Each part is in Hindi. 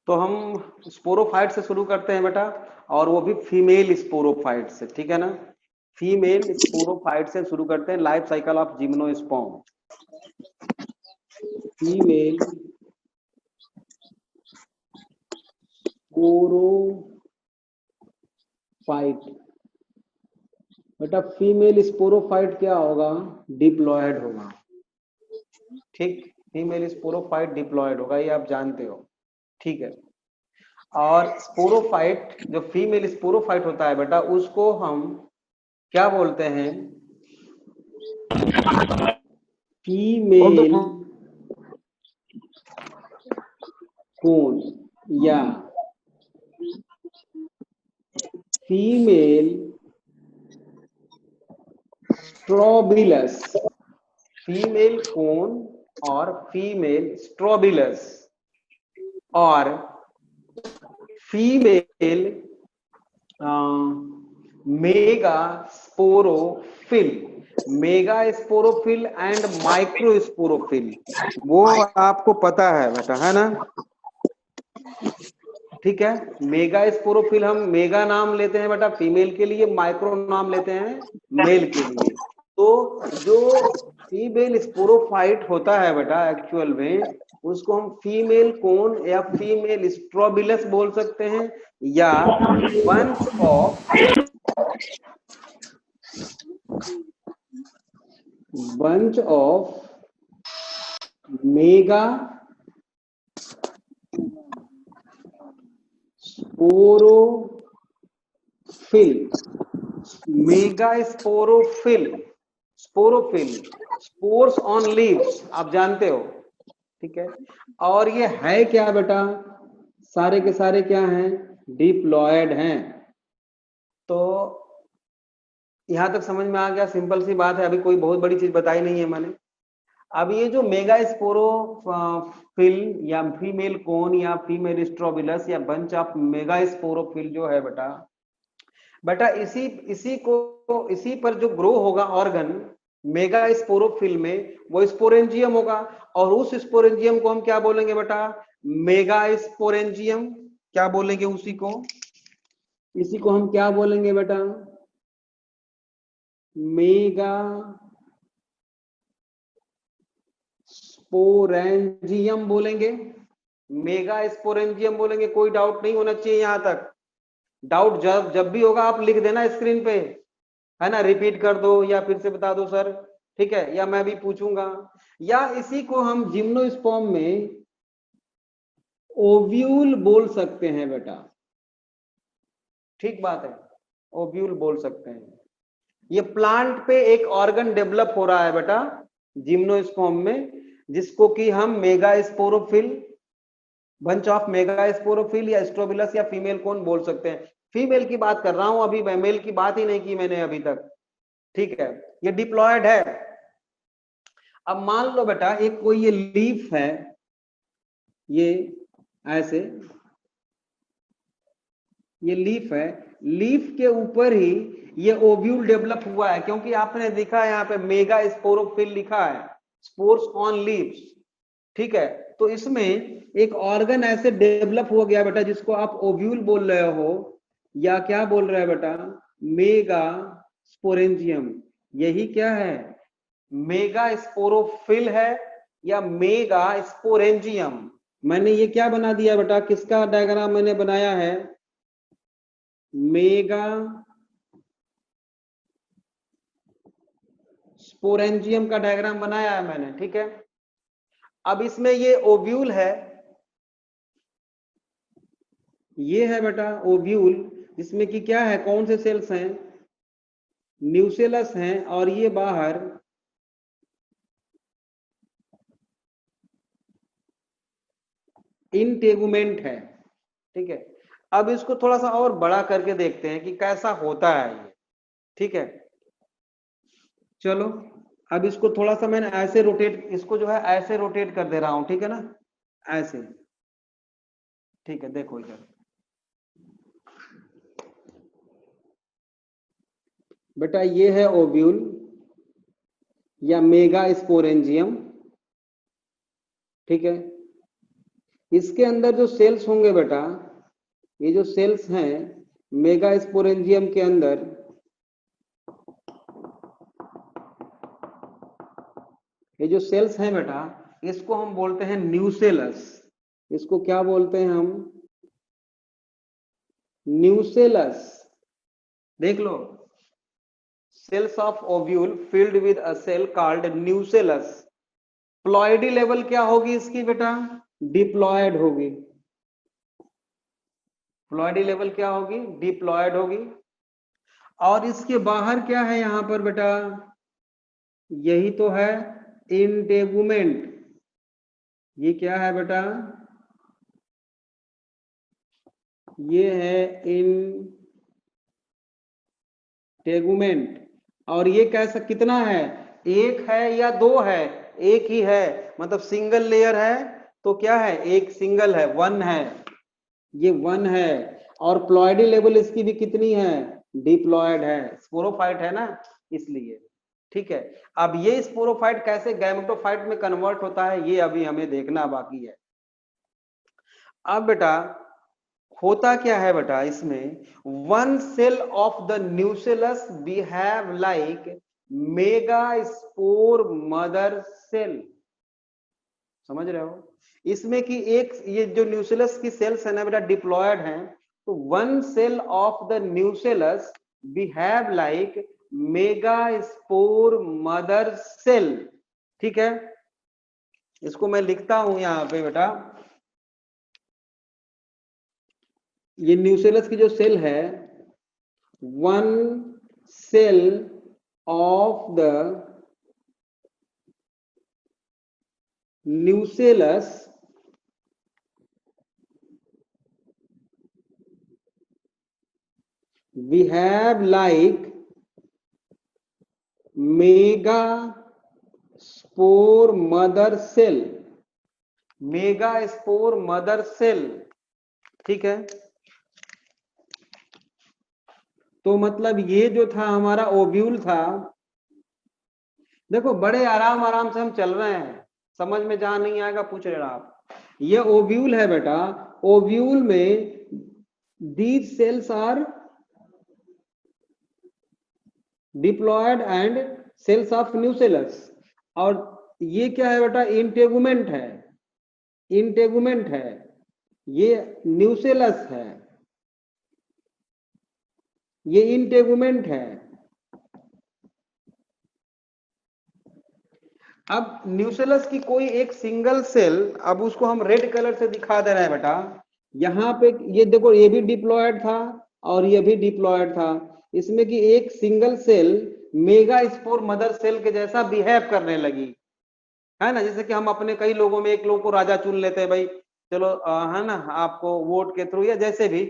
तो हम स्पोरोफाइट से शुरू करते हैं बेटा, और वो भी फीमेल स्पोरोफाइट से, ठीक है ना। फीमेल स्पोरोफाइट से शुरू करते हैं, life cycle of gymnosperm. Female sporophyte, बेटा फीमेल स्पोरोफाइट क्या होगा, डिप्लॉयड होगा, ठीक। फीमेल स्पोरोफाइट डिप्लॉयड होगा, ये आप जानते हो, ठीक है। और स्पोरोफाइट, जो फीमेल स्पोरोफाइट होता है बेटा, उसको हम क्या बोलते हैं, फीमेल कोन या फीमेल स्ट्रोबिलस। फीमेल कोन और फीमेल स्ट्रोबिलस और female mega sporophyll. Mega sporophyll and micro sporophyll, वो आपको पता है बेटा, है ना, ठीक है। मेगा स्पोरोफिल हम मेगा नाम लेते हैं बेटा फीमेल के लिए, माइक्रो नाम लेते हैं मेल के लिए। तो जो फीमेल स्पोरोफाइट होता है बेटा एक्चुअल में, उसको हम फीमेल कोन या फीमेल स्ट्रोबिलस बोल सकते हैं, या bunch of mega sporophyll. Mega sporophyll, sporophyll, spores on leaves, आप जानते हो, ठीक है। और ये है क्या बेटा, सारे के सारे क्या हैं, डिप्लॉयड हैं। तो यहां तक समझ में आ गया, सिंपल सी बात है, अभी कोई बहुत बड़ी चीज बताई नहीं है मैंने। अब ये जो मेगा स्पोरोफिल या फीमेल कोन या फीमेल स्ट्रोबिलस या बंच ऑफ मेगा स्पोरोफिल जो है बेटा, इसी इसी पर जो ग्रो होगा ऑर्गन मेगा स्पोरोफिल में, वो स्पोरेंजियम होगा। और उस स्पोरेंजियम को हम क्या बोलेंगे बेटा, मेगा स्पोरेंजियम। क्या बोलेंगे उसी को, इसी को हम क्या बोलेंगे बेटा, मेगा स्पोरेंजियम बोलेंगे, मेगा स्पोरेंजियम बोलेंगे। कोई डाउट नहीं होना चाहिए यहां तक। डाउट जब जब भी होगा आप लिख देना स्क्रीन पे, है ना, रिपीट कर दो या फिर से बता दो सर, ठीक है, या मैं भी पूछूंगा। या इसी को हम जिम्नोस्पर्म में ओव्यूल बोल सकते हैं बेटा, ठीक बात है, ओव्यूल बोल सकते हैं। ये प्लांट पे एक ऑर्गन डेवलप हो रहा है बेटा जिम्नोस्पर्म में, जिसको कि हम mega sporophyll, bunch of mega sporophyll या स्ट्रोबिलस या फीमेल कोन बोल सकते हैं। फीमेल की बात कर रहा हूं अभी, मैं मेल की बात ही नहीं की मैंने अभी तक, ठीक है। ये डिप्लॉयड है। अब मान लो बेटा एक कोई ये लीफ है, ये ऐसे, ये लीफ है, लीफ के ऊपर ही ये ओव्यूल डेवलप हुआ है, क्योंकि आपने देखा है यहाँ पे मेगा स्पोरोफिल लिखा है, स्पोर्स ऑन लीव्स, ठीक है। तो इसमें एक ऑर्गन ऐसे डेवलप हो गया बेटा, जिसको आप ओव्यूल बोल रहे हो, या क्या बोल रहे हैं बेटा, मेगा स्पोरेंजियम। यही क्या है, मेगा स्पोरोफिल है या मेगा स्पोरेंजियम। मैंने ये क्या बना दिया बेटा, किसका डायग्राम मैंने बनाया है, मेगा स्पोरेंजियम का डायग्राम बनाया है मैंने, ठीक है। अब इसमें ये ओव्यूल है, ये है बेटा ओव्यूल, जिसमें कि क्या है, कौन से सेल्स हैं, न्यूसेलस हैं, और ये बाहर इंटेगुमेंट है, ठीक है। अब इसको थोड़ा सा और बड़ा करके देखते हैं कि कैसा होता है ये, ठीक है। चलो अब इसको थोड़ा सा मैंने ऐसे रोटेट, इसको जो है ऐसे रोटेट कर दे रहा हूं, ठीक है ना, ऐसे, ठीक है। देखो इधर बेटा, ये है ओव्यूल या मेगा स्पोरेंजियम, ठीक है। इसके अंदर जो सेल्स होंगे बेटा, ये जो सेल्स हैं मेगा स्पोरेंजियम के अंदर, ये जो सेल्स हैं बेटा, इसको हम बोलते हैं न्यूसेलस। इसको क्या बोलते हैं हम? न्यूसेलस। देख लो, cells of ovule filled with a cell called nucellus. Ploidy level क्या होगी इसकी बेटा? डिप्लॉयड होगी। प्लॉइडी लेवल क्या होगी? डिप्लॉयड होगी। और इसके बाहर क्या है यहां पर बेटा? यही तो है इंटेगुमेंट। ये क्या है बेटा? ये है इंटेगुमेंट। और ये कैसा, कितना है? एक है या दो है? एक ही है, मतलब सिंगल लेयर है तो क्या है? एक सिंगल है, वन है, ये वन है। और प्लॉइडी लेवल इसकी भी कितनी है? डिप्लॉयड है, स्पोरोफाइट है ना, इसलिए। ठीक है, अब ये स्पोरोफाइट कैसे गैमेटोफाइट में कन्वर्ट होता है ये अभी हमें देखना बाकी है। अब बेटा होता क्या है बेटा इसमें? One cell of the nucellus behave like megaspore mother cell. समझ रहे हो? इसमें कि एक ये जो न्यूसेलस की सेल्स है ना बेटा, डिप्लॉयड हैं, तो one cell of the nucellus behave like megaspore mother cell. ठीक है, इसको मैं लिखता हूं यहां पे बेटा। ये न्यूसेलस की जो सेल है, one cell of the nucellus behave like megaspore mother cell. Megaspore mother cell. ठीक है, तो मतलब ये जो था हमारा ओव्यूल था। देखो बड़े आराम आराम से हम चल रहे हैं, समझ में जहां नहीं आएगा पूछ लेना आप। ये ओव्यूल है बेटा, ओव्यूल में these cells are diploid and cells of nucellus. और ये क्या है बेटा? इंटेगुमेंट है, इंटेगुमेंट है, ये न्यूसेलस है, ये इंटेगुमेंट है। अब न्यूसेलस की कोई एक सिंगल सेल, अब उसको हम रेड कलर से दिखा दे रहे हैं बेटा। यहां पे ये देखो, ये भी डिप्लॉयड था और ये भी डिप्लॉयड था। इसमें कि एक single cell megaspore mother cell के जैसा बिहेव करने लगी, है ना। जैसे कि हम अपने कई लोगों में एक लोग को राजा चुन लेते हैं भाई, चलो है ना, आपको वोट के थ्रू या जैसे भी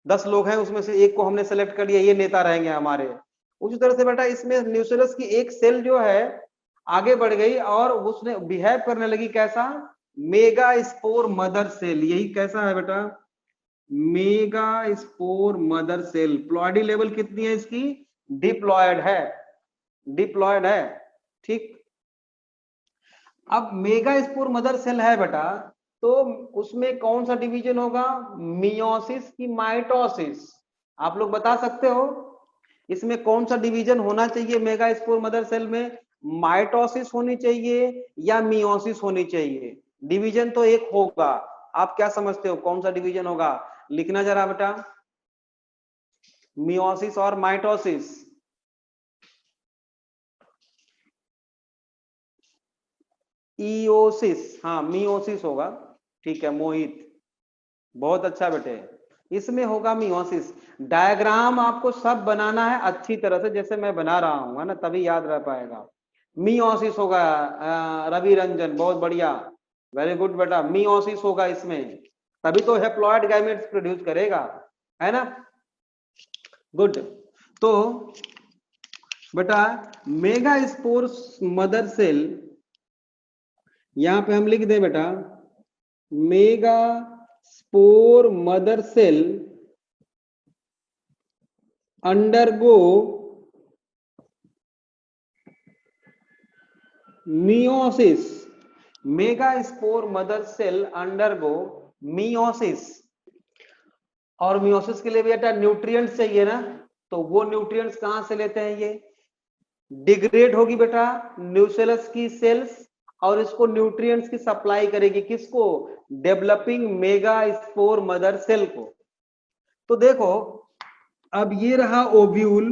10 लोग हैं उसमें से एक को हमने सेलेक्ट कर लिया, ये नेता रहेंगे हमारे। उसी तरह से बेटा इसमें न्यूसेलस की एक सेल जो है आगे बढ़ गई और उसने बिहेव करने लगी कैसा? Megaspore mother cell. यही कैसा है बेटा? Megaspore mother cell. Ploidy level कितनी है इसकी? डिप्लॉयड है, डिप्लॉयड है। ठीक, अब मेगा स्पोर मदर सेल है बेटा, तो उसमें कौन सा डिवीजन होगा? मियोसिस की माइटोसिस? आप लोग बता सकते हो इसमें कौन सा डिवीजन होना चाहिए मेगा स्पोर मदर सेल में? माइटोसिस होनी चाहिए या मियोसिस होनी चाहिए? डिवीजन तो एक होगा, आप क्या समझते हो कौन सा डिवीजन होगा? लिखना जरा बेटा, मियोसिस और माइटोसिस। ईओसिस, हाँ मियोसिस होगा। ठीक है मोहित, बहुत अच्छा बेटे, इसमें होगा मियोसिस। डायग्राम आपको सब बनाना है अच्छी तरह से, जैसे मैं बना रहा हूं, है ना, तभी याद रह पाएगा। मियोसिस होगा। रवि रंजन बहुत बढ़िया, वेरी गुड बेटा, मियोसिस होगा इसमें, तभी तो हैप्लॉइड गैमेट्स प्रोड्यूस करेगा, है ना। गुड। तो बेटा मेगा स्पोर मदर सेल, यहां पे हम लिख दें बेटा, megaspore mother cell undergo meiosis. Megaspore mother cell undergo meiosis, और मियोसिस के लिए बेटा न्यूट्रिएंट्स चाहिए ना, तो वो न्यूट्रिएंट्स कहां से लेते हैं, ये डिग्रेड होगी बेटा न्यूसेलस की सेल्स, और इसको न्यूट्रिएंट्स की सप्लाई करेगी, किसको, developing megaspore mother cell को। तो देखो अब ये रहा ओव्यूल,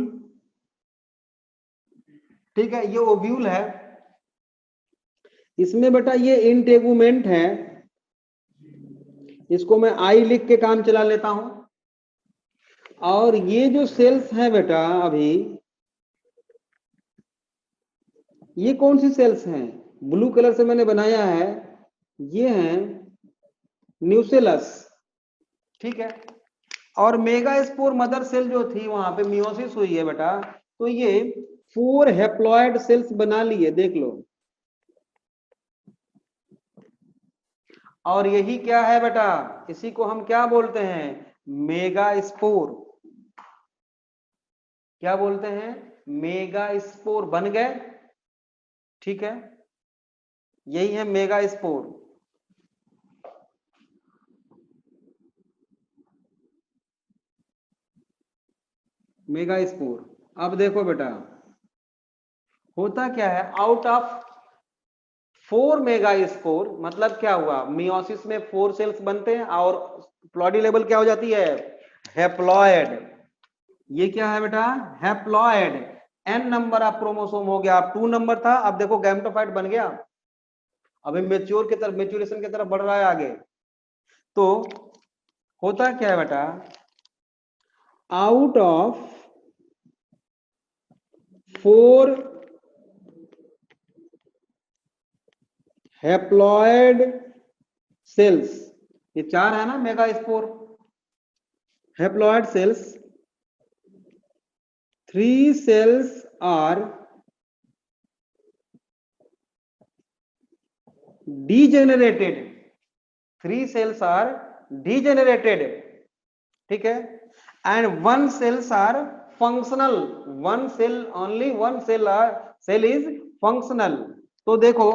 ठीक है, ये ओव्यूल है, इसमें बेटा ये इंटेगुमेंट है, इसको मैं आई लिख के काम चला लेता हूं, और ये जो सेल्स है बेटा अभी, ये कौन सी सेल्स हैं, ब्लू कलर से मैंने बनाया है, ये हैं न्यूसेलस, ठीक है। और मेगा स्पोर मदर सेल जो थी वहां पे मियोसिस हुई है बेटा, तो ये 4 हेप्लॉयड सेल्स बना लिए, देख लो, और यही क्या है बेटा, इसी को हम क्या बोलते हैं, मेगा स्पोर, क्या बोलते हैं, मेगा स्पोर बन गए, ठीक है, यही है मेगा स्पोर। Megaspore. अब देखो बेटा होता क्या है, आउट ऑफ 4 मेगा स्पोर, मतलब क्या हुआ, मियोसिस में 4 सेल्स बनते हैं और प्लॉडी लेवल क्या हो जाती है, हैप्लॉयड, ये क्या है बेटा, haploid, n number of chromosome हो गया, अब 2 नंबर था, अब देखो गैमेटोफाइट बन गया, अभी मेच्योर की तरफ, मेच्योरेशन की तरफ बढ़ रहा है आगे। तो होता क्या है बेटा, आउट ऑफ 4 हैप्लॉयड सेल्स, ये 4 है ना megaspore haploid cells, 3 cells are degenerated, 3 cells are degenerated, ठीक है, and 1 cells are functional, 1 cell only, 1 cell is functional। तो देखो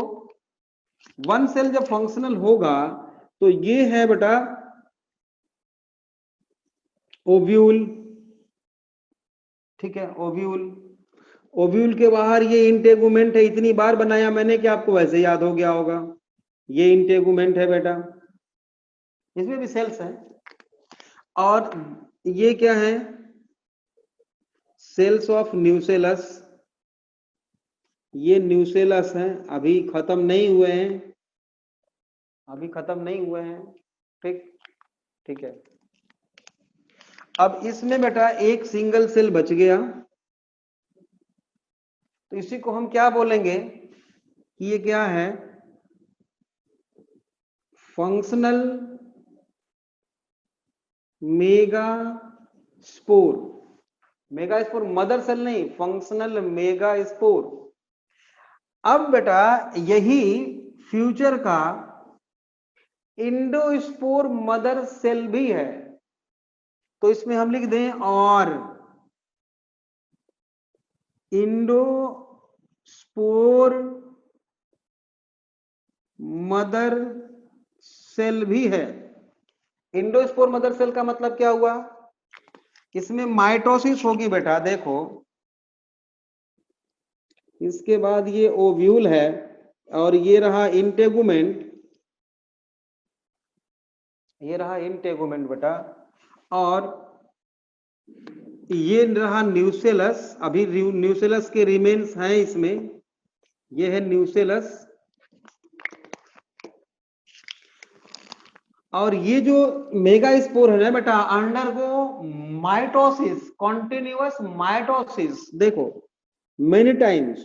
1 cell जब functional होगा तो ये है बेटा ओव्यूल, ठीक है, ओव्यूल, ओव्यूल के बाहर ये इंटेगुमेंट है, इतनी बार बनाया मैंने कि आपको वैसे याद हो गया होगा, ये इंटेगुमेंट है बेटा, इसमें भी सेल्स हैं, और ये क्या है, सेल्स ऑफ न्यूसेलस, ये न्यूसेलस हैं, अभी खत्म नहीं हुए हैं, अभी खत्म नहीं हुए हैं, ठीक, ठीक है। अब इसमें बेटा एक सिंगल सेल बच गया, तो इसी को हम क्या बोलेंगे कि ये क्या है, functional megaspore, megaspore mother cell नहीं, फंक्शनल मेगा स्पोर। अब बेटा यही फ्यूचर का इंडोस्पोर मदर सेल भी है, तो इसमें हम लिख दें और इंडोस्पोर मदर सेल भी है। इंडोस्पोर मदर सेल का मतलब क्या हुआ, इसमें माइटोसिस होगी बेटा, देखो इसके बाद ये ओव्यूल है, और ये रहा इंटेगुमेंट, ये रहा इंटेगुमेंट बेटा, और ये रहा न्यूसेलस, अभी न्यूसेलस के रिमेन्स हैं इसमें, ये है न्यूसेलस, और ये जो मेगा स्पोर है ना बेटा, अंडरगो माइटोसिस, कॉन्टिन्यूअस माइटोसिस, देखो मेनी टाइम्स,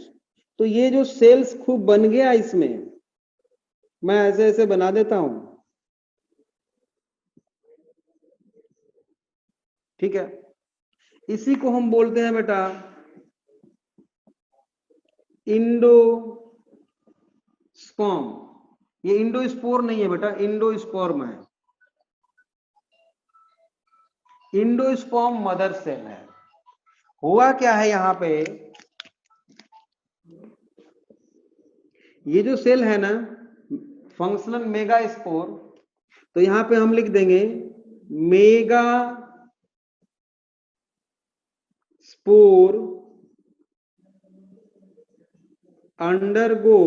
तो ये जो सेल्स खूब बन गया इसमें, मैं ऐसे ऐसे बना देता हूं, ठीक है, इसी को हम बोलते हैं बेटा इंडोस्पर्म, ये इंडोस्पोर नहीं है बेटा, इंडोस्पर्म है, इंडोस्पर्म मदर सेल है। हुआ क्या है यहां पे, ये जो सेल है ना, फंक्शनल मेगा स्पोर, तो यहां पे हम लिख देंगे mega spore undergo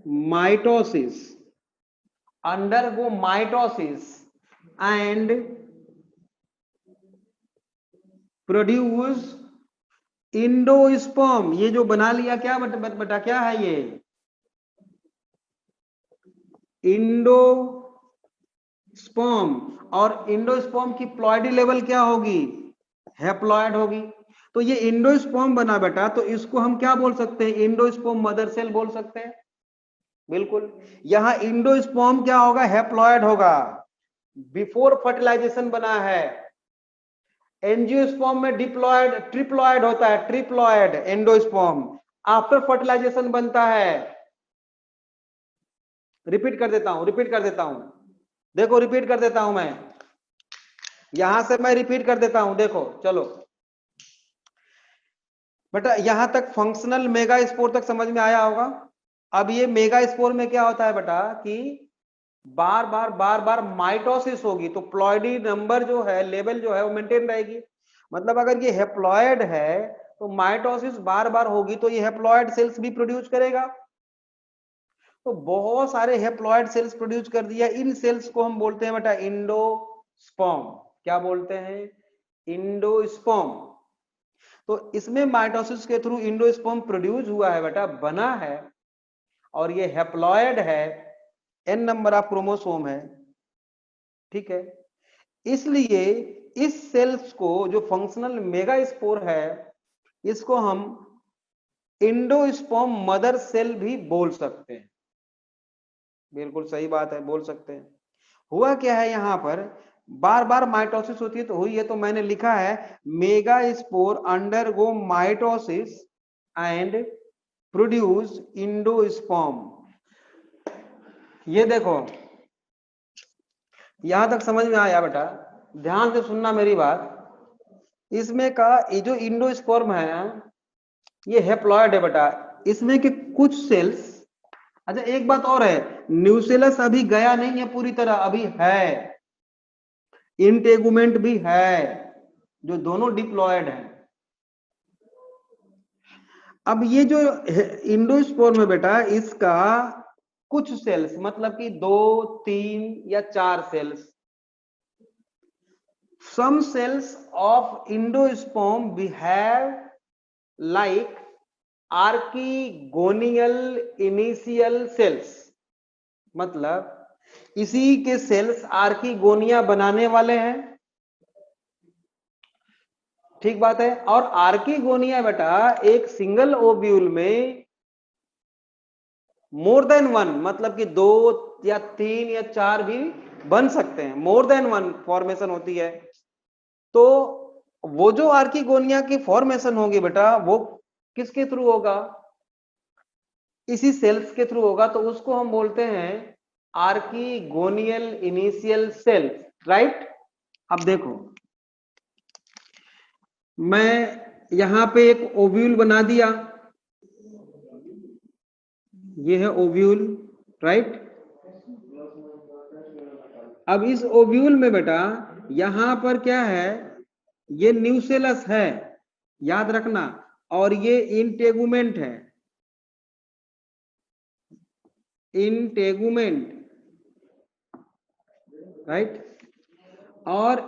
mitosis, and produce endosperm. ये जो बना लिया क्या बटा क्या है ये, इंडोस्पर्म। और इंडोस्पर्म की प्लॉइडी लेवल क्या होगी, हैप्लॉइड होगी। तो ये इंडोस्पर्म बना बेटा, तो इसको हम क्या बोल सकते हैं, इंडोस्पर्म मदर सेल बोल सकते हैं। बिल्कुल, यहां इंडोस्पर्म क्या होगा, हैप्लॉइड होगा, बिफोर फर्टिलाइजेशन बना है। एंजियोस्पर्म में डिप्लॉयड ट्रिप्लॉयड होता है, ट्रिप्लॉयड एंडोस्पर्म आफ्टर फर्टिलाइजेशन बनता है। रिपीट कर देता हूं, देखो रिपीट कर देता हूं मैं, यहां से मैं रिपीट कर देता हूं, देखो चलो बेटा, यहां तक फंक्शनल मेगा स्पोर तक समझ में आया होगा। अब ये मेगा स्पोर में क्या होता है बेटा कि बार बार माइटोसिस होगी, तो प्लॉइडी नंबर जो है, लेवल जो है वो मेंटेन रहेगी। मतलब अगर ये हैप्लॉइड है तो माइटोसिस बार बार होगी, तो ये हैप्लॉइड सेल्स भी प्रोड्यूस करेगा। तो बहुत सारे हैप्लॉइड सेल्स प्रोड्यूस कर दिया, इन सेल्स को हम बोलते हैं बेटा इंडोस्पर्म। क्या बोलते हैं, इंडोस्पर्म। तो इसमें माइटोसिस के थ्रू इंडोस्पर्म प्रोड्यूस हुआ है बेटा, बना है, और ये हैप्लॉइड है, n नंबर ऑफ क्रोमोसोम है, ठीक है। इसलिए इस सेल्स को जो फंक्शनल मेगा स्पोर है, इसको हम इंडोस्पर्म मदर सेल भी बोल सकते हैं। बिल्कुल सही बात है, बोल सकते हैं। हुआ क्या है, यहां पर बार बार माइटोसिस होती है, तो हुई है, तो मैंने लिखा है mega spore undergo mitosis and produce endosperm. ये देखो, यहां तक समझ में आया बेटा, ध्यान से सुनना मेरी बात। इसमें का ये जो इंडोस्पर्म है, ये हैप्लॉइड है बेटा, इसमें के कुछ सेल्स, अच्छा एक बात और है, न्यूसेलस अभी गया नहीं है पूरी तरह, अभी है, इंटेगुमेंट भी है, जो दोनों डिप्लॉयड है। अब ये जो इंडोस्पर्म है बेटा, इसका कुछ सेल्स, मतलब कि 2, 3 या 4 sales, some cells of endosperm behave like archegonial initial cells, मतलब इसी के सेल्स आर्कीगोनिया बनाने वाले हैं, ठीक बात है। और आर्कीगोनिया बेटा एक सिंगल ओव्यूल में मोर देन वन, मतलब कि 2 या 3 या 4 भी बन सकते हैं, मोर देन वन फॉर्मेशन होती है। तो वो जो आर्कीगोनिया की फॉर्मेशन होगी बेटा, वो किसके थ्रू होगा, इसी सेल्स के थ्रू होगा, तो उसको हम बोलते हैं आर्कीगोनियल इनिशियल सेल, राइट। अब देखो, मैं यहां पे एक ओव्यूल बना दिया, ये है ओव्यूल, राइट। अब इस ओव्यूल में बेटा यहां पर क्या है, ये न्यूसेलस है, याद रखना, और ये इंटेगुमेंट है, इंटेगुमेंट, राइट। और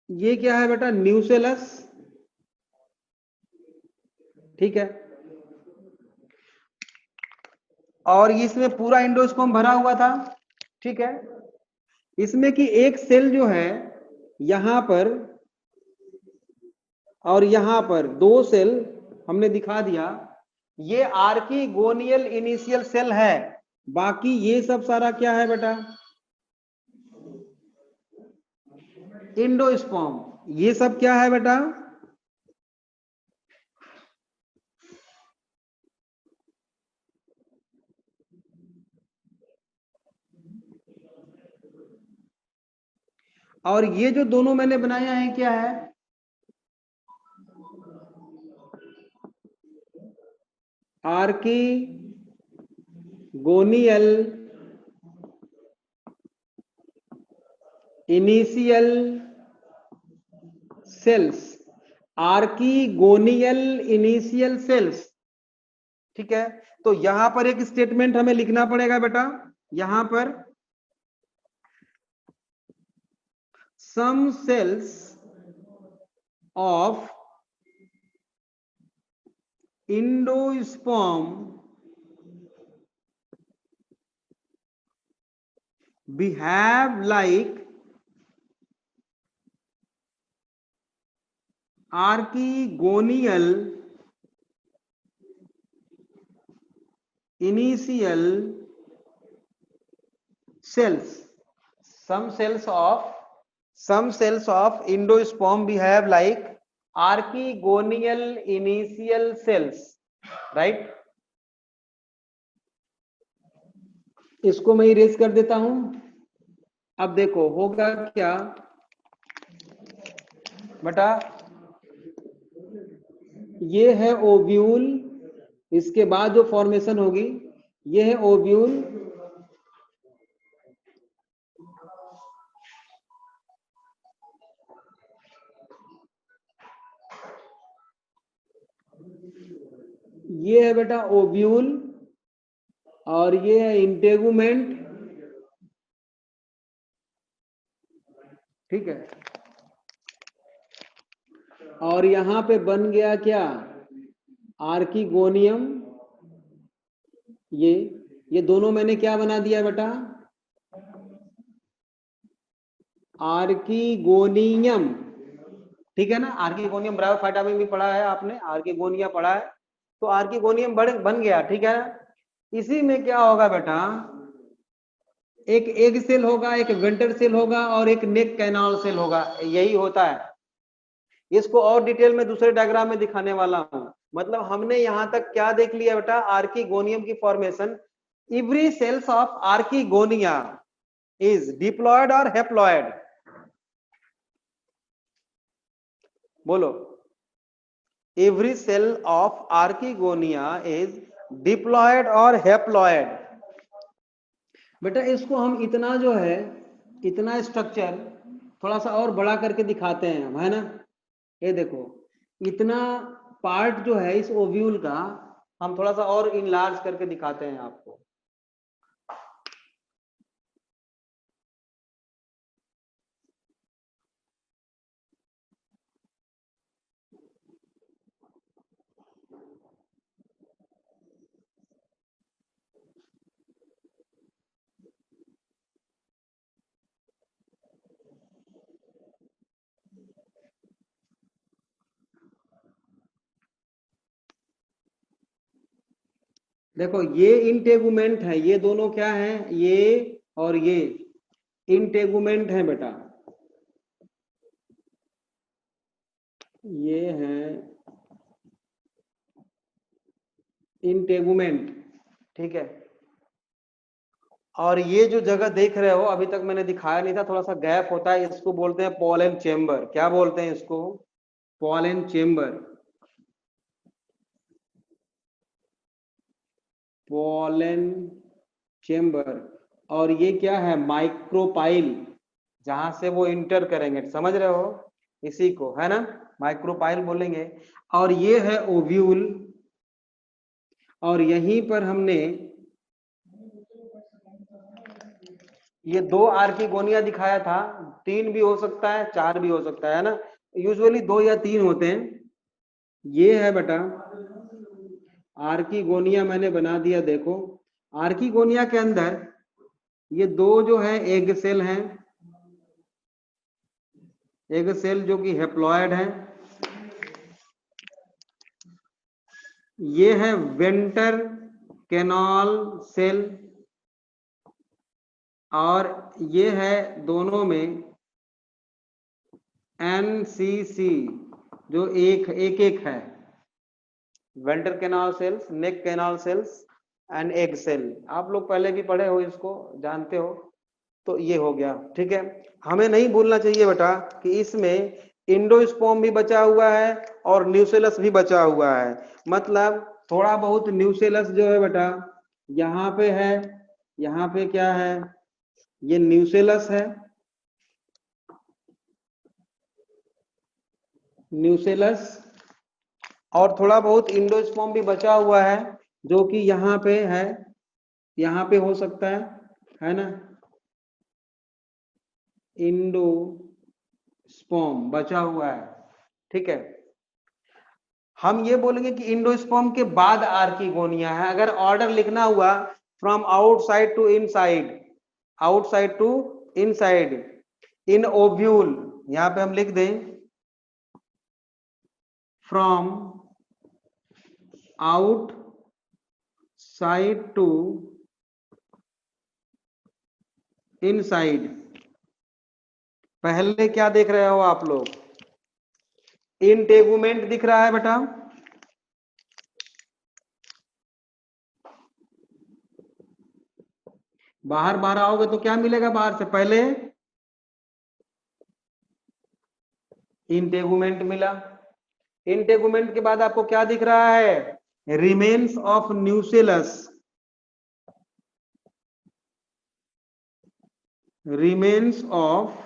ये क्या है बेटा, न्यूसेलस, ठीक है। और इसमें पूरा इंडोस्पर्म भरा हुआ था, ठीक है। इसमें की एक सेल जो है यहां पर और यहां पर 2 सेल हमने दिखा दिया, ये आर्कीगोनियल इनिशियल सेल है। बाकी ये सब सारा क्या है बेटा, इंडोस्पर्म। ये सब क्या है बेटा, और ये जो दोनों मैंने बनाया है क्या है, archegonial initial cells, archegonial initial cells. ठीक है, तो यहां पर एक स्टेटमेंट हमें लिखना पड़ेगा बेटा, यहां पर some cells of endosperm behave like archegonial initial cells. Some cells of endosperm behave like archegonial initial cells, right? इसको मैं इरेज कर देता हूं। अब देखो होगा क्या बेटा, ये है ओव्यूल, इसके बाद जो फॉर्मेशन होगी ये है ओव्यूल, ये है बेटा ओव्यूल, और ये है इंटेगुमेंट। ठीक है, और यहां पे बन गया क्या, आर्कीगोनियम। ये दोनों मैंने क्या बना दिया बेटा, आर्कीगोनियम। ठीक है ना, आर्कीगोनियम ब्रायोफाइटा में भी पढ़ा है आपने, आर्कीगोनिया पढ़ा है, तो आर्कीगोनियम बन गया। ठीक है ना, इसी में क्या होगा बेटा, एक एग सेल होगा, एक वेंटर सेल होगा, और एक नेक कैनाल सेल होगा, यही होता है। इसको और डिटेल में दूसरे डायग्राम में दिखाने वाला हूं। मतलब हमने यहां तक क्या देख लिया बेटा, आर्कीगोनियम की formation. Every cells of archegonia is diploid और हैप्लॉयड, बोलो। Every cell of archegonia is diploid और हैप्लॉयड। बेटा इसको हम इतना जो है, इतना स्ट्रक्चर थोड़ा सा और बड़ा करके दिखाते हैं हम, है ना। ये देखो इतना पार्ट जो है इस ओव्यूल का, हम थोड़ा सा और इनलार्ज करके दिखाते हैं आपको। देखो ये इंटेगुमेंट है, ये दोनों क्या है, ये और ये इंटेगुमेंट है बेटा, ये है इंटेगुमेंट। ठीक है, और ये जो जगह देख रहे हो अभी तक मैंने दिखाया नहीं था, थोड़ा सा गैप होता है, इसको बोलते हैं पॉलन चेम्बर। क्या बोलते हैं इसको, पॉलन चेम्बर, पॉलन चेम्बर। और ये क्या है, माइक्रोपाइल, जहां से वो इंटर करेंगे, समझ रहे हो, इसी को है ना माइक्रोपाइल बोलेंगे। और ये है ओव्यूल, और यहीं पर हमने ये दो आर्कीगोनिया दिखाया था, 3 भी हो सकता है, 4 भी हो सकता है ना, यूजुअली 2 या 3 होते हैं। ये है बेटा आर्कीगोनिया, मैंने बना दिया। देखो आर्कीगोनिया के अंदर ये दो जो है एग सेल हैं, एग सेल जो कि हैप्लॉयड है। ये है वेंटर कैनाल सेल, और ये है दोनों में एनसीसी, जो एक है, venter canal cells, neck canal cells and egg cell. आप लोग पहले भी पढ़े हो, इसको जानते हो। तो ये हो गया। ठीक है, हमें नहीं भूलना चाहिए बेटा कि इसमें इंडोस्पर्म भी बचा हुआ है और न्यूसेलस भी बचा हुआ है। मतलब थोड़ा बहुत न्यूसेलस जो है बेटा, यहाँ पे है, यहाँ पे क्या है, ये न्यूसेलस है, न्यूसेलस, और थोड़ा बहुत इंडोस्पर्म भी बचा हुआ है जो कि यहाँ पे है, यहाँ पे हो सकता है ना, इंडोस्पर्म बचा हुआ है, ठीक है। हम ये बोलेंगे कि इंडोस्पर्म के बाद आर्किगोनिया है। अगर ऑर्डर लिखना हुआ from outside to inside, outside to inside, in ovule, यहां पे हम लिख दें फ्रॉम आउटसाइड टू इनसाइड। पहले क्या देख रहे हो आप लोग, इंटेगुमेंट दिख रहा है बेटा, बाहर बाहर आओगे तो क्या मिलेगा बाहर से, पहले इंटेगुमेंट मिला, इंटेगुमेंट के बाद आपको क्या दिख रहा है, remains of nucellus, remains of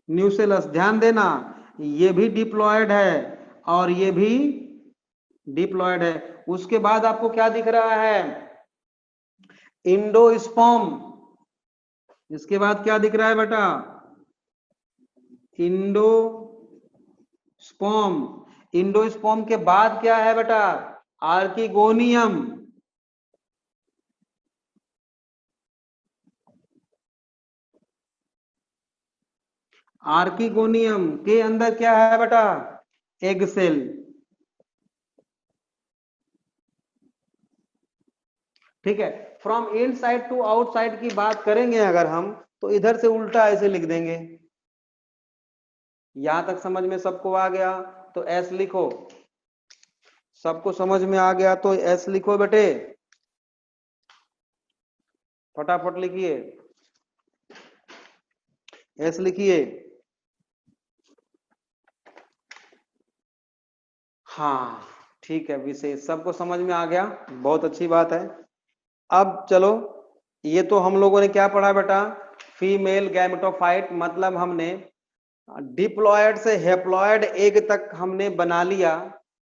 nucellus. ध्यान देना ये भी डिप्लॉयड है और ये भी डिप्लॉयड है। उसके बाद आपको क्या दिख रहा है, इंडोस्पर्म। इसके बाद क्या दिख रहा है बेटा, इंडोस्पर्म। इंडोस्पर्म के बाद क्या है बेटा, आर्किगोनियम। आर्किगोनियम के अंदर क्या है बेटा, एग सेल। ठीक है, फ्रॉम इनसाइड टू आउटसाइड की बात करेंगे अगर हम, तो इधर से उल्टा ऐसे लिख देंगे। यहां तक समझ में सबको आ गया तो एस लिखो, सबको समझ में आ गया तो एस लिखो बेटे, फटाफट लिखिए, एस लिखिए। हाँ ठीक है, विशेष सबको समझ में आ गया, बहुत अच्छी बात है। अब चलो, ये तो हम लोगों ने क्या पढ़ा बेटा, फीमेल गैमेटोफाइट, मतलब हमने डिप्लॉयड से हेप्लॉयड एग तक हमने बना लिया।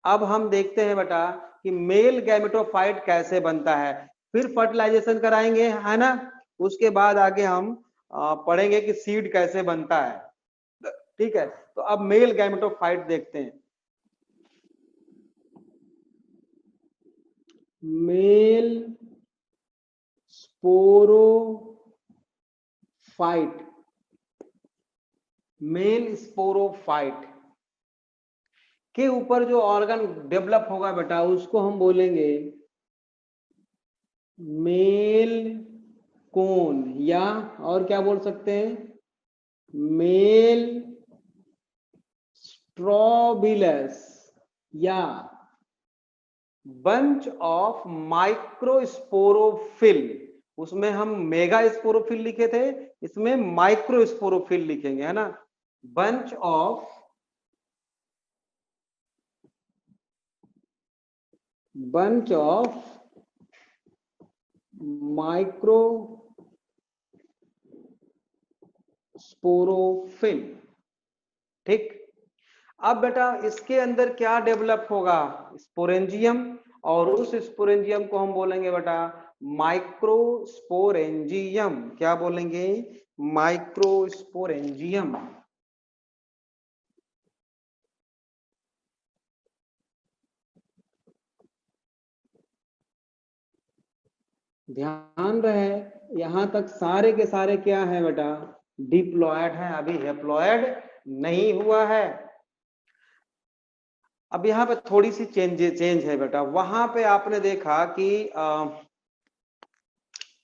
अब हम देखते हैं बेटा कि मेल गैमेटोफाइट कैसे बनता है, फिर फर्टिलाइजेशन कराएंगे है ना, उसके बाद आगे हम पढ़ेंगे कि सीड कैसे बनता है। ठीक है, तो अब मेल गैमेटोफाइट देखते हैं। मेल स्पोरोफाइट, मेल स्पोरोफाइट के ऊपर जो ऑर्गन डेवलप होगा बेटा उसको हम बोलेंगे मेल कोन, या और क्या बोल सकते हैं, मेल स्ट्रोबिलस, या बंच ऑफ माइक्रोस्पोरोफिल। उसमें हम मेगा स्पोरोफिल लिखे थे, इसमें माइक्रोस्पोरोफिल लिखेंगे है ना, बंच ऑफ माइक्रो स्पोरोफिल। ठीक, अब बेटा इसके अंदर क्या डेवलप होगा, स्पोरेंजियम, और उस स्पोरेंजियम को हम बोलेंगे बेटा माइक्रोस्पोरेंजियम। क्या बोलेंगे, माइक्रोस्पोरेंजियम। ध्यान रहे यहां तक सारे के सारे क्या है बेटा, डिप्लॉयड है, अभी हेप्लॉयड नहीं हुआ है। अब यहाँ पे थोड़ी सी चेंज है बेटा, वहां पे आपने देखा कि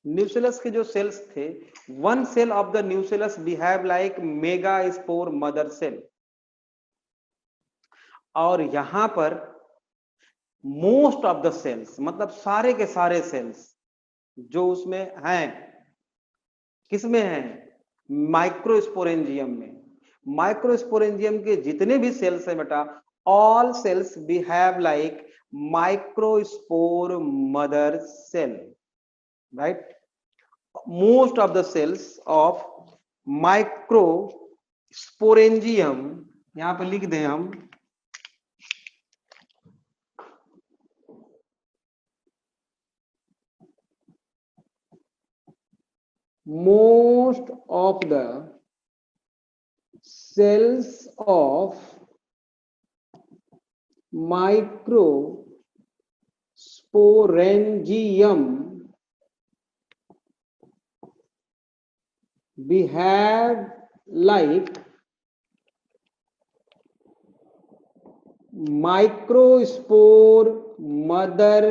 न्यूसेलस के जो सेल्स थे, one cell of the nucellus behave like megaspore mother cell, और यहां पर मोस्ट ऑफ द सेल्स, मतलब सारे के सारे सेल्स जो उसमें हैं, किसमें हैं, माइक्रोस्पोरेंजियम में। माइक्रोस्पोरेंजियम के जितने भी सेल्स हैं बेटा, all cells behave like microspore mother cell, right? Most of the cells of microsporangium, यहां पे लिख दें हम, most of the cells of microsporangium behave like microspore mother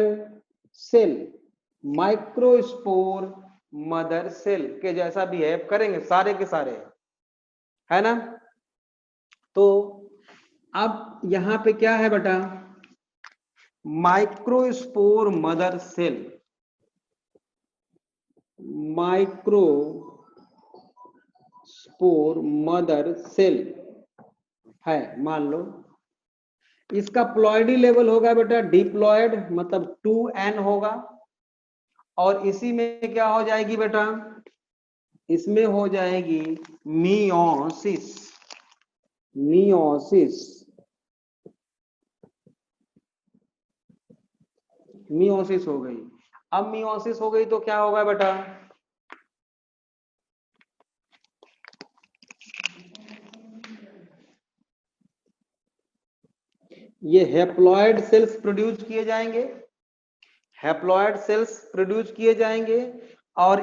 cell, microspore mother cell के जैसा बिहेव करेंगे सारे के सारे, है ना? तो अब यहां पे क्या है बेटा, microspore mother cell, microspore mother cell है, मान लो इसका प्लॉयडी लेवल होगा बेटा डिप्लॉयड, मतलब 2n होगा, और इसी में क्या हो जाएगी बेटा, इसमें हो जाएगी मियोसिस, मियोसिस, मियोसिस हो गई। अब मियोसिस हो गई तो क्या होगा बेटा, ये हैप्लॉयड सेल्स प्रोड्यूस किए जाएंगे, हैप्लॉयड सेल्स प्रोड्यूस किए जाएंगे, और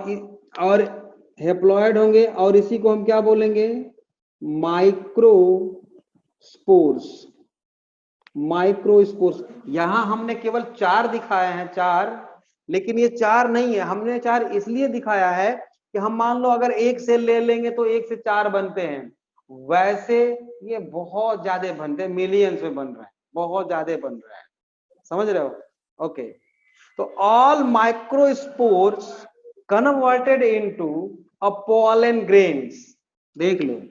हैप्लॉयड होंगे, और इसी को हम क्या बोलेंगे, माइक्रोस्पोर्स, माइक्रोस्पोर्स। यहां हमने केवल 4 दिखाए हैं, 4, लेकिन ये 4 नहीं है, हमने 4 इसलिए दिखाया है कि हम मान लो अगर एक सेल ले लेंगे तो 1 से 4 बनते हैं, वैसे ये बहुत ज्यादा बनते हैं, मिलियंस में बन रहे हैं, बहुत ज्यादा बन रहे हैं, समझ रहे हो? ओके, तो all microspores converted into a pollen grains, देख लो,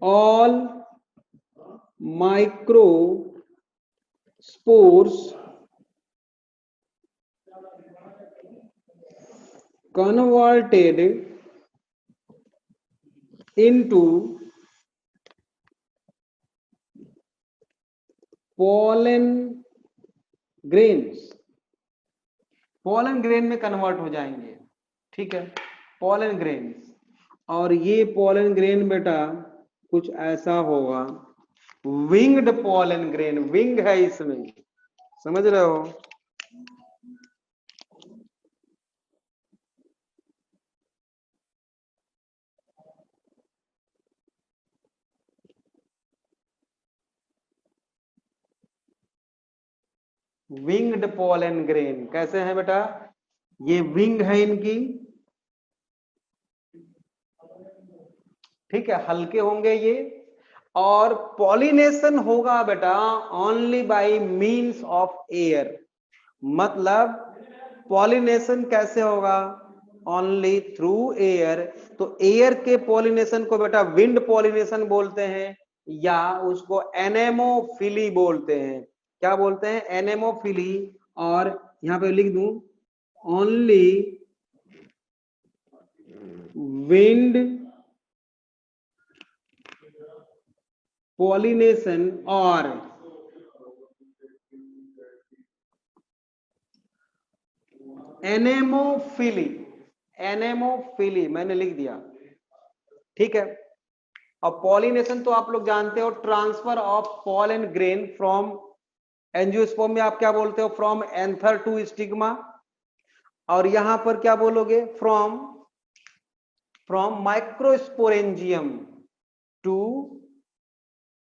all microspores converted into pollen grains, pollen grain में कन्वर्ट हो जाएंगे, ठीक है, pollen grains। और ये pollen grain बेटा कुछ ऐसा होगा, winged pollen grain, विंग है इसमें, समझ रहे हो? विंग्ड पोलन ग्रेन कैसे है बेटा, ये विंग है इनकी, ठीक है, हल्के होंगे ये, और पॉलिनेशन होगा बेटा only by means of air, मतलब पॉलिनेशन कैसे होगा, ओनली थ्रू एयर। तो एयर के पॉलिनेशन को बेटा विंड पॉलिनेशन बोलते हैं, या उसको एनेमोफिली बोलते हैं, क्या बोलते हैं, एनेमोफिली। और यहां पे लिख दूं, ओनली विंड पॉलिनेशन और एनेमोफिली, एनेमोफिली मैंने लिख दिया, ठीक है। और पॉलिनेशन तो आप लोग जानते हो, transfer of pollen grain from angiosperm में आप क्या बोलते हो, फ्रॉम एंथर टू स्टिग्मा, और यहां पर क्या बोलोगे, from from microsporangium to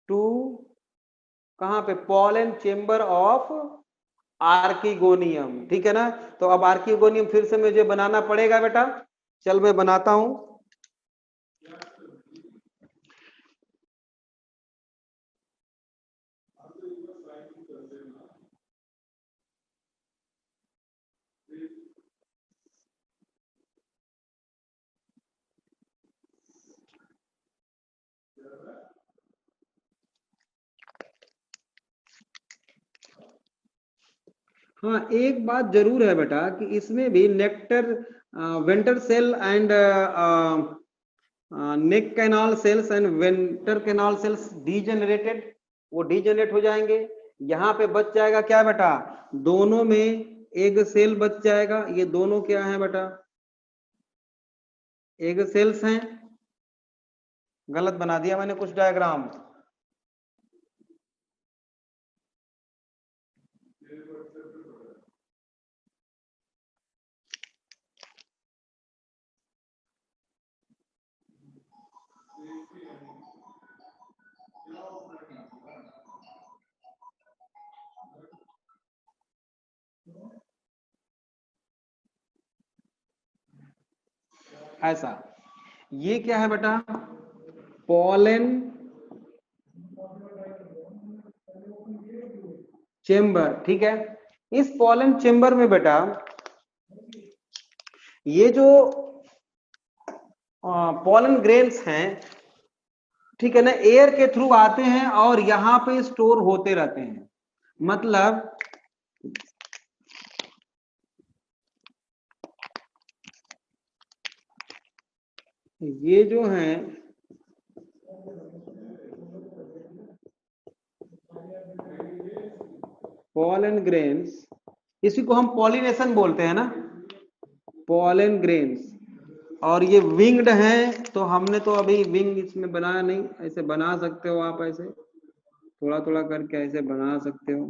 to कहां पे, पॉलन चेंबर ऑफ आर्किगोनियम, ठीक है ना? तो अब आर्किगोनियम फिर से मुझे बनाना पड़ेगा बेटा, चल मैं बनाता हूं। हाँ, एक बात जरूर है बेटा कि इसमें भी nectar venter cell and neck canal cells and venter canal cells degenerated, वो डीजेनरेट हो जाएंगे। यहाँ पे बच जाएगा क्या बेटा, दोनों में एग सेल बच जाएगा। ये दोनों क्या है बेटा, एग सेल्स हैं। गलत बना दिया मैंने कुछ डायग्राम। ऐसा, ये क्या है बेटा, पॉलन चेम्बर। ठीक है, इस पॉलन चेम्बर में बेटा ये जो पॉलन ग्रेन्स हैं, ठीक है ना, एयर के थ्रू आते हैं और यहां पे स्टोर होते रहते हैं। मतलब ये जो है पॉलन ग्रेन्स, इसी को हम पॉलिनेशन बोलते हैं ना, पॉलन ग्रेन्स। और ये विंग्ड हैं, तो हमने तो अभी विंग इसमें बनाया नहीं, ऐसे बना सकते हो आप, ऐसे थोड़ा थोड़ा करके ऐसे बना सकते हो।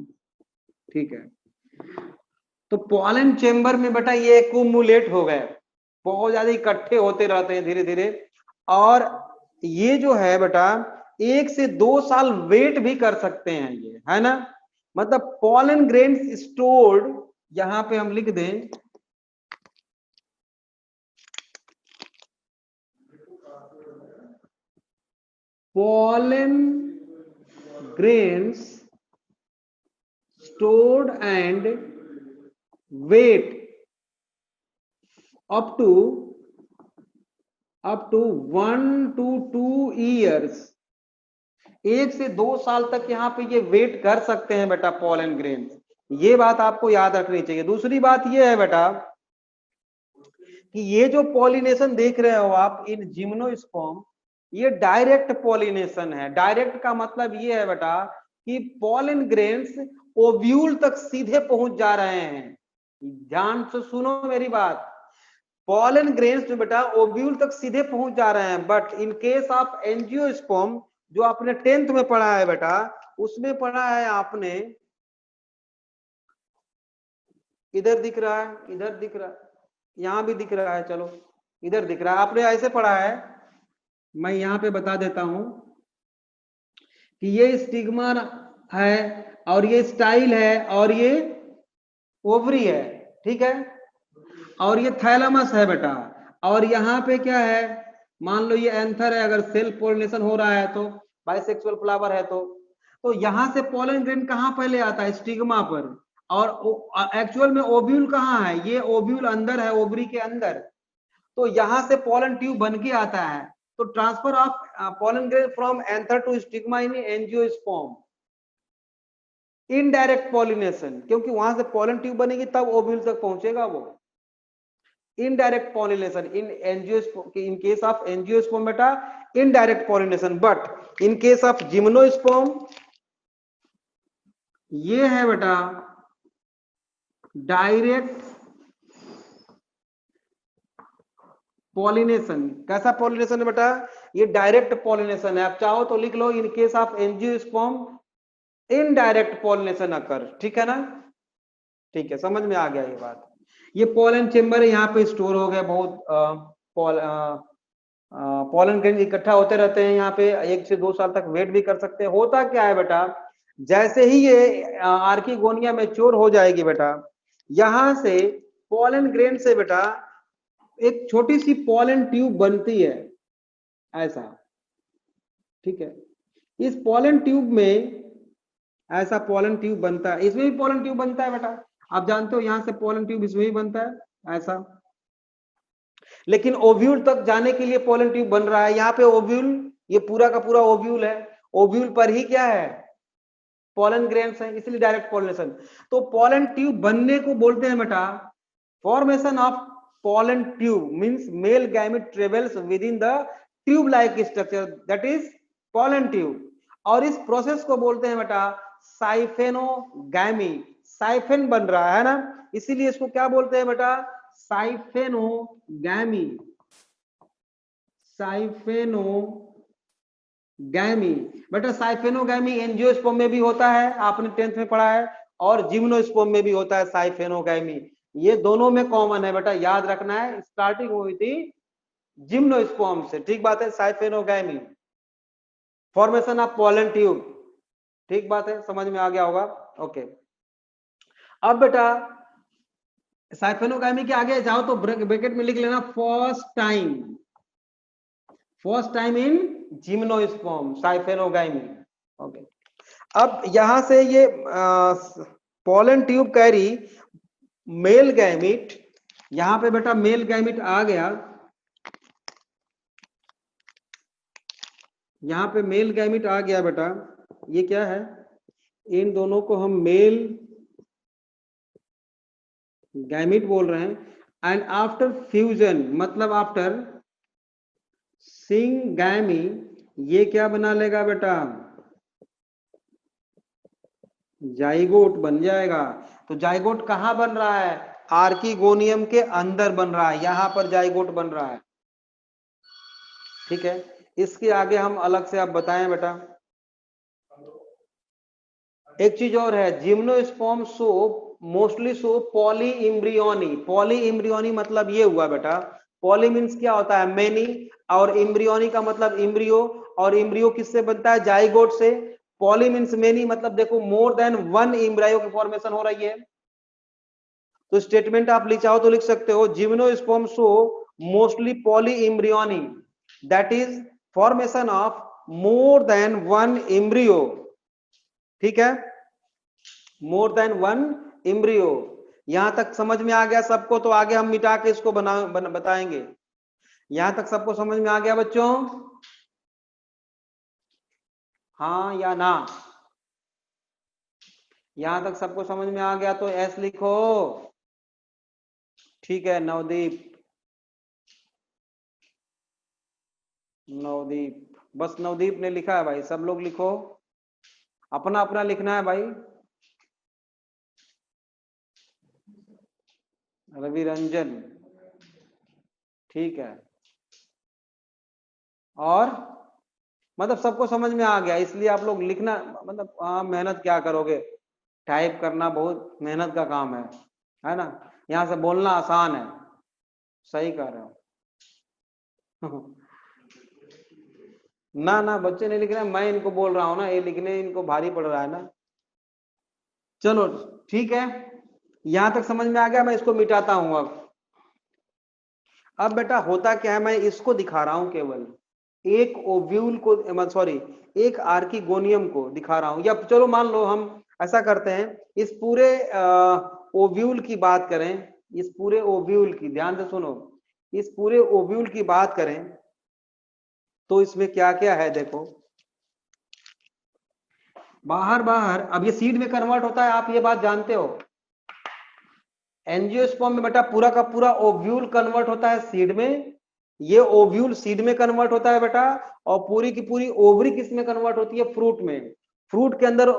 ठीक है, तो पॉलन चेम्बर में बेटा ये एक्यूमुलेट हो गए, बहुत ज्यादा इकट्ठे होते रहते हैं धीरे धीरे। और ये जो है बेटा 1 से 2 साल वेट भी कर सकते हैं, ये है ना। मतलब पॉलन ग्रेन्स स्टोर्ड, यहां पे हम लिख दें pollen grains stored and weight up to 1 to 2 years, 1 से 2 साल तक यहाँ पे ये वेट कर सकते हैं बेटा पॉलन ग्रेन्स। ये बात आपको याद रखनी चाहिए। दूसरी बात ये है बेटा कि ये जो पॉलिनेशन देख रहे हो आप इन जिम्नोस्पर्म, ये डायरेक्ट पॉलिनेशन है। डायरेक्ट का मतलब ये है बेटा कि पॉलन ग्रेन्स ओव्यूल तक सीधे पहुंच जा रहे हैं। ध्यान से सुनो मेरी बात, पॉलन ग्रेन्स जो बेटा ओव्यूल तक सीधे पहुंच जा रहे हैं। But in case of angiosperm, जो आपने 10th में पढ़ा है बेटा, उसमें पढ़ा है आपने, इधर दिख रहा है, इधर दिख रहा है, यहां भी दिख रहा है, चलो इधर दिख रहा है, आपने ऐसे पढ़ा है। मैं यहां पे बता देता हूं कि ये स्टिग्मा है और ये स्टाइल है और ये ओवरी है, ठीक है, और ये थैलेमस है बेटा। और यहाँ पे क्या है, मान लो ये एंथर है, अगर सेल्फ पोलिनेशन हो रहा है तो, बाइसेक्सुअल फ्लावर है तो यहां से पॉलन ग्रेन कहाँ पहले आता है, स्टिग्मा पर। और एक्चुअल में ओव्यूल कहाँ है, ये ओव्यूल अंदर है, ओवरी के अंदर। तो यहां से पॉलन ट्यूब बन के आता है। तो transfer of pollen grain from anther to stigma in angiosperm, indirect pollination, क्योंकि वहां से पॉलन ट्यूब बनेगी तब ओव्यूल तक पहुंचेगा वो। Indirect pollination in angiosperm, in case of angiosperm बेटा indirect pollination, but in case of gymnosperm ये है बेटा डायरेक्ट पॉलिनेशन। कैसा पॉलिनेशन है बेटा, ये डायरेक्ट पॉलिनेशन है। आप चाहो तो लिख लो in case of angiosperm indirect pollination occur, ठीक है ना। ठीक है, समझ में आ गया ये बात। ये पॉलन चेम्बर यहाँ पे स्टोर हो गया, बहुत पॉलन ग्रेन इकट्ठा होते रहते हैं यहाँ पे, 1 से 2 साल तक वेट भी कर सकते हैं। होता क्या है बेटा, जैसे ही ये आर्किगोनिया मैच्योर हो जाएगी बेटा, यहां से पॉलन ग्रेन से बेटा एक छोटी सी पॉलन ट्यूब बनती है, ऐसा, ठीक है। इस पॉलन ट्यूब में ऐसा पॉलन ट्यूब बनता है, इसमें भी पॉलन ट्यूब बनता है बेटा, आप जानते हो, यहां से पॉलन ट्यूब इसमें भी बनता है ऐसा। लेकिन ओव्यूल तक जाने के लिए पॉलन ट्यूब बन रहा है यहाँ पे। ओव्यूल, ये पूरा का पूरा ओव्यूल है, ओव्यूल पर ही क्या है, पॉलन ग्रेन्स है, इसलिए डायरेक्ट पॉलिनेशन। तो पॉलन ट्यूब बनने को बोलते हैं बेटा, formation of pollen tube means male gamete travels with in the tube like structure, that is pollen tube. और इस प्रोसेस को बोलते हैं बेटा साइफेनोगैमी। साइफेन बन रहा है ना, इसीलिए इसको क्या बोलते हैं बेटा, साइफेनोगैमी। साइफेनोगैमी बेटा, साइफेनोगैमी एंजियोस्पर्म में भी होता है, आपने 10th में पढ़ा है, और जिम्नोस्पर्म में भी होता है साइफेनोगैमी। ये दोनों में कॉमन है बेटा, याद रखना है, स्टार्टिंग हुई थी जिम्नोस्पर्म से, ठीक बात है। साइफेनोगैमी फॉर्मेशन ऑफ पॉलन ट्यूब, ठीक बात है, समझ में आ गया होगा। ओके, अब बेटा साइफेनोगैमी के आगे जाओ तो ब्रैकेट में लिख लेना first time in gymnosperm siphonogamy. Okay, अब यहां से ये pollen tube carry male gamete, यहां पे बेटा मेल गैमिट आ गया, यहां पे मेल गैमिट आ गया बेटा, ये क्या है, इन दोनों को हम मेल गैमिट बोल रहे हैं। एंड आफ्टर फ्यूजन मतलब आफ्टर सिंगैमी, ये क्या बना लेगा बेटा, जाइगोट बन जाएगा। तो जाइगोट कहां बन रहा है, आर्किगोनियम के अंदर बन रहा है, यहां पर जाइगोट बन रहा है, ठीक है। इसके आगे हम अलग से आप बताएं बेटा। एक चीज और है, gymnosperm show mostly show polyembryony. Polyembryony मतलब ये हुआ बेटा, पॉली मीन्स क्या होता है, मेनी, और इम्ब्रियोनी का मतलब इम्ब्रियो, और इम्ब्रियो किससे बनता है, जाइगोट से। पॉली मीन्स मेनी मतलब देखो मोर देन वन इम्ब्रायो की फॉर्मेशन हो रही है। तो स्टेटमेंट आप लिख चाहो तो लिख सकते हो, gymnosperm show mostly polyembryony, that is formation of more than one embryo, ठीक है, मोर देन वन इम्ब्रियो। यहां तक समझ में आ गया सबको, तो आगे हम मिटा के इसको बताएंगे। यहां तक सबको समझ में आ गया बच्चों, हाँ या ना, यहां तक सबको समझ में आ गया तो एस लिखो, ठीक है। नवदीप, नवदीप, बस नवदीप ने लिखा है भाई, सब लोग लिखो, अपना अपना लिखना है भाई। रवि रंजन, ठीक है। और मतलब सबको समझ में आ गया, इसलिए आप लोग लिखना, मतलब मेहनत क्या करोगे, टाइप करना बहुत मेहनत का काम है ना, यहाँ से बोलना आसान है, सही कह रहे हो। ना ना बच्चे नहीं लिख रहे, मैं इनको बोल रहा हूँ ना, ये लिखने इनको भारी पड़ रहा है ना। चलो ठीक है, यहां तक समझ में आ गया, मैं इसको मिटाता हूं अब बेटा होता क्या है, मैं इसको दिखा रहा हूं केवल, एक ओव्यूल को, सॉरी एक आर्किगोनियम को दिखा रहा हूं, या चलो मान लो हम ऐसा करते हैं, इस पूरे ओव्यूल की बात करें, इस पूरे ओव्यूल की, ध्यान से सुनो, इस पूरे ओव्यूल की बात करें तो इसमें क्या क्या है देखो, बाहर अब ये सीड में कन्वर्ट होता है, आप ये बात जानते हो। एंजियोस्पर्म में बेटा पूरा का पूरा ओव्यूल कन्वर्ट होता है सीड में, ये ओव्यूल सीड में कन्वर्ट होता है बेटा, और पूरी की पूरी ओवरी किस में कन्वर्ट होती है, फ्रूट में। फ्रूट के अंदर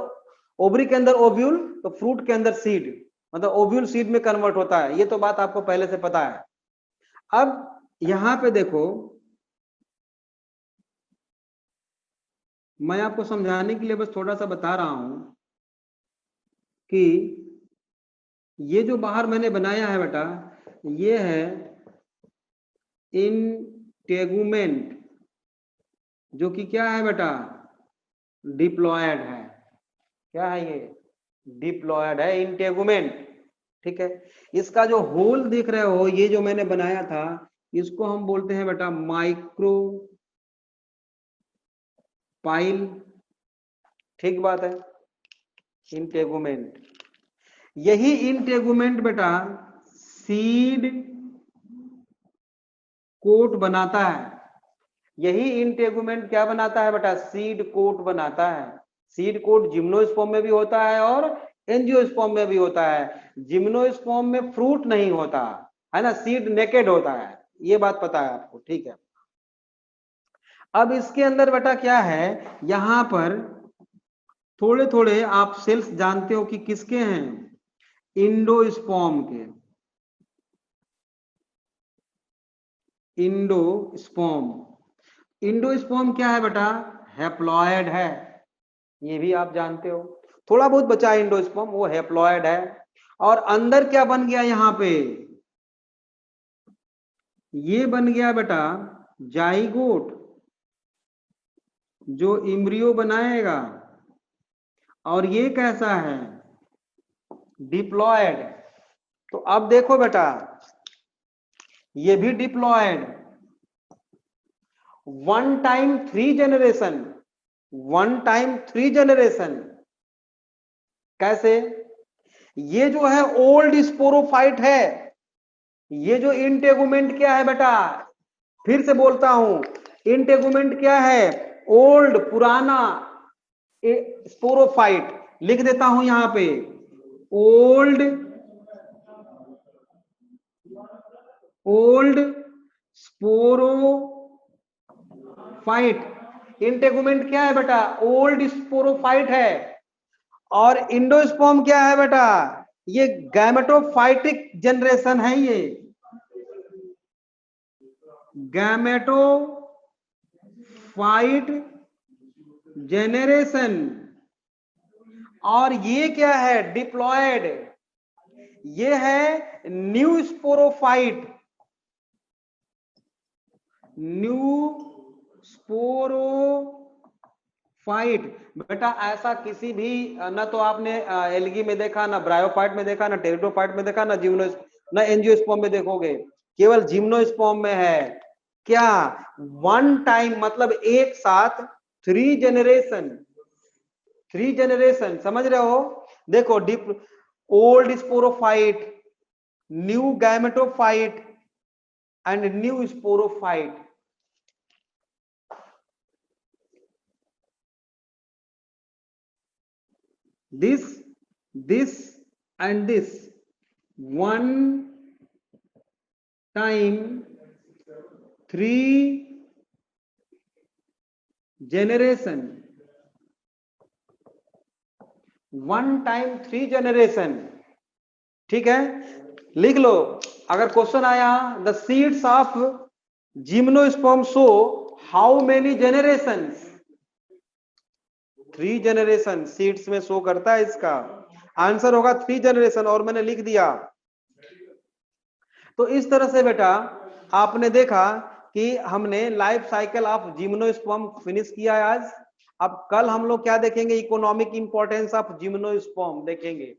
ओवरी के अंदर ओव्यूल, तो फ्रूट के अंदर सीड, मतलब ओव्यूल सीड में कन्वर्ट होता है, ये तो बात आपको पहले से पता है। अब यहां पे देखो, मैं आपको समझाने के लिए बस थोड़ा सा बता रहा हूं कि ये जो बाहर मैंने बनाया है बेटा, ये है इंटेगुमेंट, जो कि क्या है बेटा, डिप्लॉयड है। क्या है ये, डिप्लॉयड है, इंटेगुमेंट, ठीक है। इसका जो होल देख रहे हो, ये जो मैंने बनाया था, इसको हम बोलते हैं बेटा माइक्रो पाइल, ठीक बात है, इंटेगुमेंट। यही इंटेगुमेंट बेटा सीड कोट बनाता है, यही इंटेगुमेंट क्या बनाता है बेटा, सीड कोट बनाता है। सीड कोट जिम्नोस्पर्म में भी होता है और एंजियोस्पर्म में भी होता है। जिम्नोस्पर्म में फ्रूट नहीं होता है ना, सीड नेकेड होता है, ये बात पता है आपको, ठीक है। अब इसके अंदर बेटा क्या है, यहां पर थोड़े थोड़े आप सेल्स जानते हो कि किसके हैं, इंडोस्पर्म के। इंडोस्पर्म, इंडोस्पर्म क्या है बेटा, हैप्लॉयड है, ये भी आप जानते हो। थोड़ा बहुत बचा है इंडोस्पर्म, वो हैप्लॉयड है। और अंदर क्या बन गया यहां पे, ये बन गया बेटा जाइगोट, जो इम्ब्रियो बनाएगा। और ये कैसा है, डिप्लॉयड। तो अब देखो बेटा, ये भी diploid. One time three generation, one time three generation. कैसे, ये जो है ओल्ड स्पोरोफाइट है, ये जो इंटेगुमेंट क्या है बेटा, फिर से बोलता हूं, इंटेगुमेंट क्या है, ओल्ड पुराना स्पोरोफाइट। लिख देता हूं यहां पे, ओल्ड स्पोरोफाइट। इंटेगुमेंट क्या है बेटा, ओल्ड स्पोरोफाइट है। और इंडोस्पर्म क्या है बेटा, ये गैमेटोफाइटिक जनरेशन है, ये गैमेटोफाइट जेनरेशन। और ये क्या है, डिप्लॉयड, ये है न्यू स्पोरोफाइट, न्यू स्पोरोफाइट। बेटा ऐसा किसी भी, ना तो आपने एल्गी में देखा, ना ब्रायोफाइट में देखा, ना टेरिडोफाइट में देखा, ना ना एंजियोस्पर्म में देखोगे, केवल जिम्नोस्पर्म में है। क्या, वन टाइम मतलब एक साथ थ्री जनरेशन, थ्री जनरेशन, समझ रहे हो। देखो, diploid sporophyte, new gametophyte and new sporophyte. this and this, one time three generation, one time three generation. ठीक है, लिख लो। अगर क्वेश्चन आया, the seeds of gymnosperm show how many generations, three generation seeds में शो करता है, इसका आंसर होगा थ्री जनरेशन, और मैंने लिख दिया। तो इस तरह से बेटा आपने देखा कि हमने life cycle of gymnosperm finish किया है आज। अब कल हम लोग क्या देखेंगे, इकोनॉमिक इंपॉर्टेंस ऑफ जिम्नोस्पर्म देखेंगे।